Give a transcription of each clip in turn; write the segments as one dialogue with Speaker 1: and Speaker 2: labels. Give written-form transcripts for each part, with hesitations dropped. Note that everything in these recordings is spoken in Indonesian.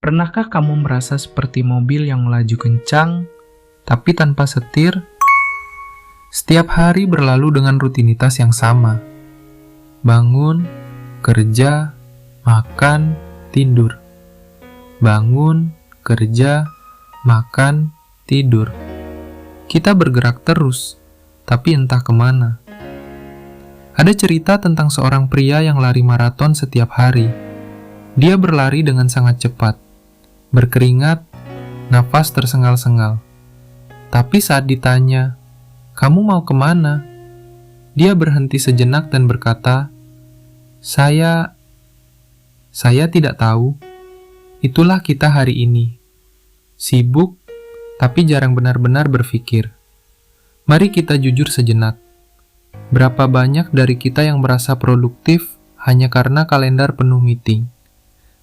Speaker 1: Pernahkah kamu merasa seperti mobil yang melaju kencang, tapi tanpa setir? Setiap hari berlalu dengan rutinitas yang sama. Bangun, kerja, makan, tidur. Bangun, kerja, makan, tidur. Kita bergerak terus, tapi entah kemana. Ada cerita tentang seorang pria yang lari maraton setiap hari. Dia berlari dengan sangat cepat, berkeringat, nafas tersengal-sengal. Tapi saat ditanya, "Kamu mau kemana?" Dia berhenti sejenak dan berkata, Saya tidak tahu. Itulah kita hari ini. Sibuk, tapi jarang benar-benar berpikir. Mari kita jujur sejenak. Berapa banyak dari kita yang merasa produktif hanya karena kalendar penuh meeting?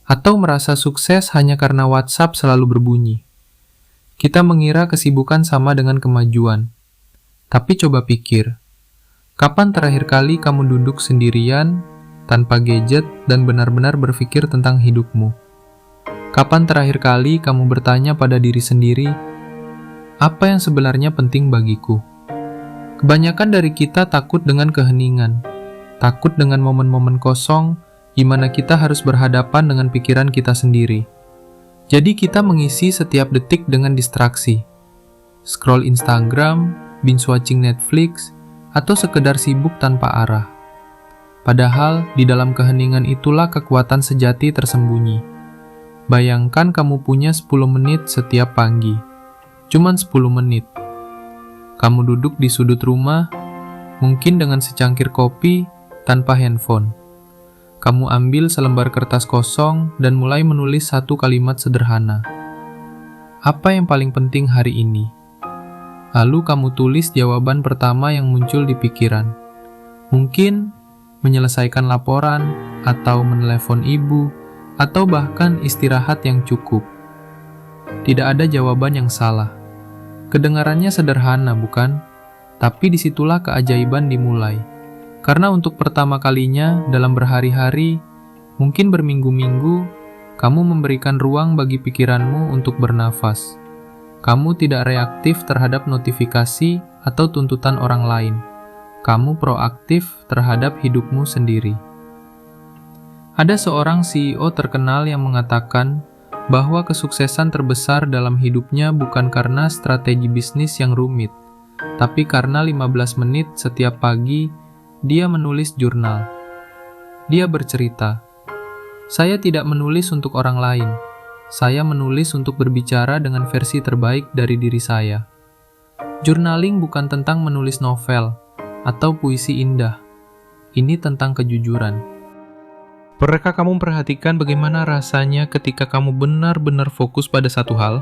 Speaker 1: Atau merasa sukses hanya karena WhatsApp selalu berbunyi? Kita mengira kesibukan sama dengan kemajuan. Tapi coba pikir, kapan terakhir kali kamu duduk sendirian, tanpa gadget, dan benar-benar berpikir tentang hidupmu? Kapan terakhir kali kamu bertanya pada diri sendiri, apa yang sebenarnya penting bagiku? Kebanyakan dari kita takut dengan keheningan, takut dengan momen-momen kosong, di mana kita harus berhadapan dengan pikiran kita sendiri. Jadi kita mengisi setiap detik dengan distraksi. Scroll Instagram, binge watching Netflix, atau sekedar sibuk tanpa arah. Padahal di dalam keheningan itulah kekuatan sejati tersembunyi. Bayangkan kamu punya 10 menit setiap pagi. Cuman 10 menit. Kamu duduk di sudut rumah, mungkin dengan secangkir kopi, tanpa handphone. Kamu ambil selembar kertas kosong dan mulai menulis satu kalimat sederhana. Apa yang paling penting hari ini? Lalu kamu tulis jawaban pertama yang muncul di pikiran. Mungkin menyelesaikan laporan, atau menelepon ibu, atau bahkan istirahat yang cukup. Tidak ada jawaban yang salah. Kedengarannya sederhana, bukan? Tapi disitulah keajaiban dimulai. Karena untuk pertama kalinya dalam berhari-hari, mungkin berminggu-minggu, kamu memberikan ruang bagi pikiranmu untuk bernafas. Kamu tidak reaktif terhadap notifikasi atau tuntutan orang lain. Kamu proaktif terhadap hidupmu sendiri. Ada seorang CEO terkenal yang mengatakan bahwa kesuksesan terbesar dalam hidupnya bukan karena strategi bisnis yang rumit, tapi karena 15 menit setiap pagi dia menulis jurnal. Dia bercerita, "Saya tidak menulis untuk orang lain. Saya menulis untuk berbicara dengan versi terbaik dari diri saya." Journaling bukan tentang menulis novel atau puisi indah. Ini tentang kejujuran. Pernahkah kamu perhatikan bagaimana rasanya ketika kamu benar-benar fokus pada satu hal?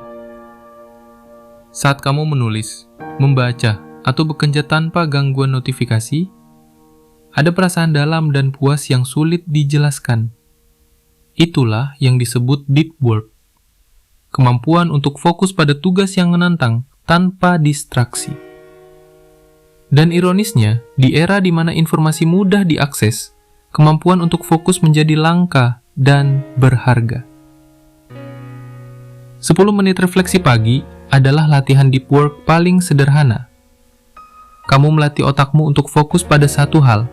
Speaker 1: Saat kamu menulis, membaca, atau bekerja tanpa gangguan notifikasi, ada perasaan dalam dan puas yang sulit dijelaskan. Itulah yang disebut deep work. Kemampuan untuk fokus pada tugas yang menantang tanpa distraksi. Dan ironisnya, di era di mana informasi mudah diakses, kemampuan untuk fokus menjadi langka dan berharga. 10 menit refleksi pagi adalah latihan deep work paling sederhana. Kamu melatih otakmu untuk fokus pada satu hal,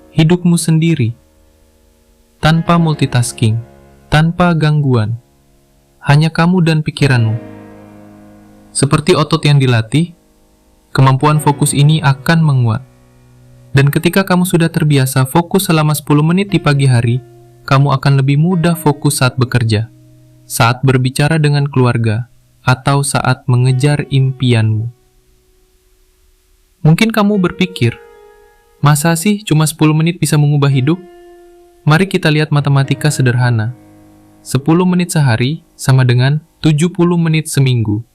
Speaker 1: hidupmu sendiri, tanpa multitasking, tanpa gangguan, hanya kamu dan pikiranmu. Seperti otot yang dilatih, kemampuan fokus ini akan menguat. Dan ketika kamu sudah terbiasa fokus selama 10 menit di pagi hari, kamu akan lebih mudah fokus saat bekerja, saat berbicara dengan keluarga, atau saat mengejar impianmu. Mungkin kamu berpikir, masa sih cuma 10 menit bisa mengubah hidup? Mari kita lihat matematika sederhana. 10 menit sehari sama dengan 70 menit seminggu.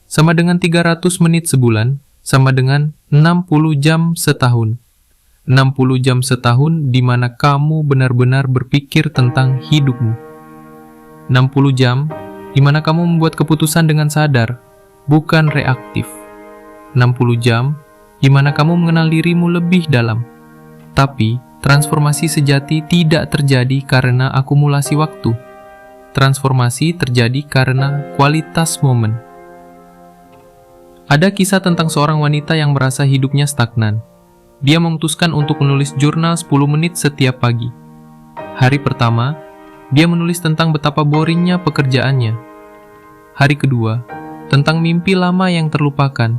Speaker 1: Sama dengan 300 menit sebulan, sama dengan 60 jam setahun. 60 jam setahun di mana kamu benar-benar berpikir tentang hidupmu. 60 jam di mana kamu membuat keputusan dengan sadar, bukan reaktif. 60 jam di mana kamu mengenal dirimu lebih dalam. Tapi, transformasi sejati tidak terjadi karena akumulasi waktu. transformasi terjadi karena kualitas momen. Ada kisah tentang seorang wanita yang merasa hidupnya stagnan. Dia memutuskan untuk menulis jurnal 10 menit setiap pagi. Hari pertama, dia menulis tentang betapa boringnya pekerjaannya. Hari kedua, tentang mimpi lama yang terlupakan.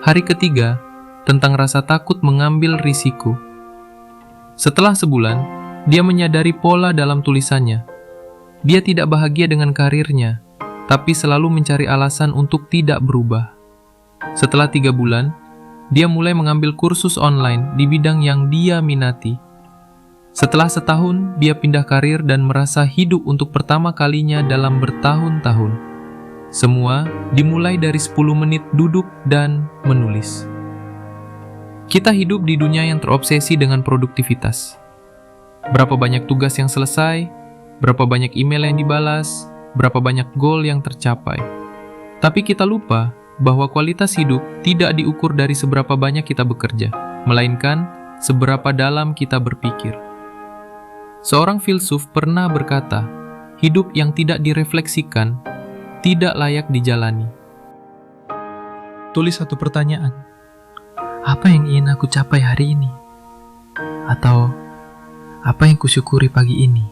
Speaker 1: Hari ketiga, tentang rasa takut mengambil risiko. Setelah sebulan, dia menyadari pola dalam tulisannya. Dia tidak bahagia dengan karirnya, tapi selalu mencari alasan untuk tidak berubah. Setelah 3 bulan, dia mulai mengambil kursus online di bidang yang dia minati. Setelah setahun, dia pindah karir dan merasa hidup untuk pertama kalinya dalam bertahun-tahun. Semua dimulai dari 10 menit duduk dan menulis. Kita hidup di dunia yang terobsesi dengan produktivitas. Berapa banyak tugas yang selesai, berapa banyak email yang dibalas, berapa banyak goal yang tercapai. Tapi kita lupa bahwa kualitas hidup tidak diukur dari seberapa banyak kita bekerja, melainkan seberapa dalam kita berpikir. Seorang filsuf pernah berkata, hidup yang tidak direfleksikan tidak layak dijalani. Tulis satu pertanyaan. Apa yang ingin aku capai hari ini? Atau apa yang kusyukuri pagi ini?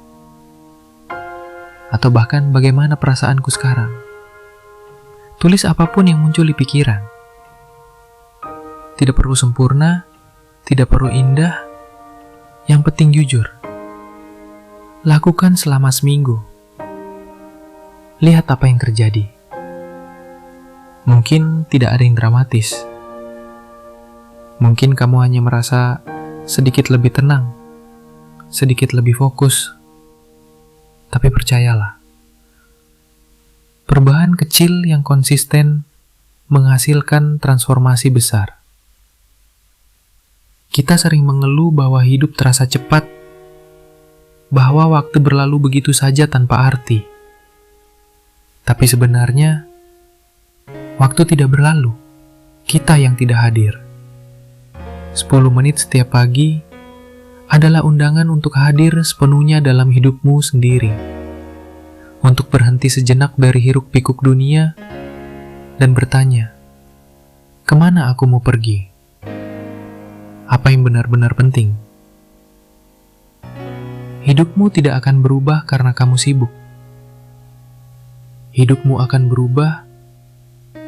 Speaker 1: Atau bahkan bagaimana perasaanku sekarang? Tulis apapun yang muncul di pikiran. Tidak perlu sempurna, tidak perlu indah, yang penting jujur. Lakukan selama seminggu. Lihat apa yang terjadi. Mungkin tidak ada yang dramatis. Mungkin kamu hanya merasa sedikit lebih tenang, sedikit lebih fokus. Tapi percayalah, perubahan kecil yang konsisten menghasilkan transformasi besar. Kita sering mengeluh bahwa hidup terasa cepat, bahwa waktu berlalu begitu saja tanpa arti. Tapi sebenarnya, waktu tidak berlalu, kita yang tidak hadir. 10 menit setiap pagi adalah undangan untuk hadir sepenuhnya dalam hidupmu sendiri. Untuk berhenti sejenak dari hiruk-pikuk dunia dan bertanya, kemana aku mau pergi? Apa yang benar-benar penting? Hidupmu tidak akan berubah karena kamu sibuk. Hidupmu akan berubah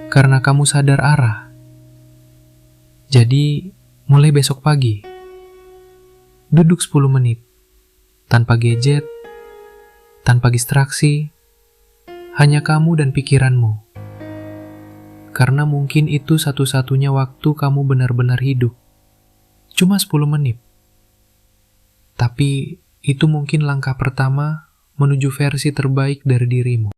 Speaker 1: karena kamu sadar arah. Jadi, mulai besok pagi, duduk 10 menit, tanpa gadget, tanpa distraksi, hanya kamu dan pikiranmu. Karena mungkin itu satu-satunya waktu kamu benar-benar hidup. Cuma 10 menit. Tapi itu mungkin langkah pertama menuju versi terbaik dari dirimu.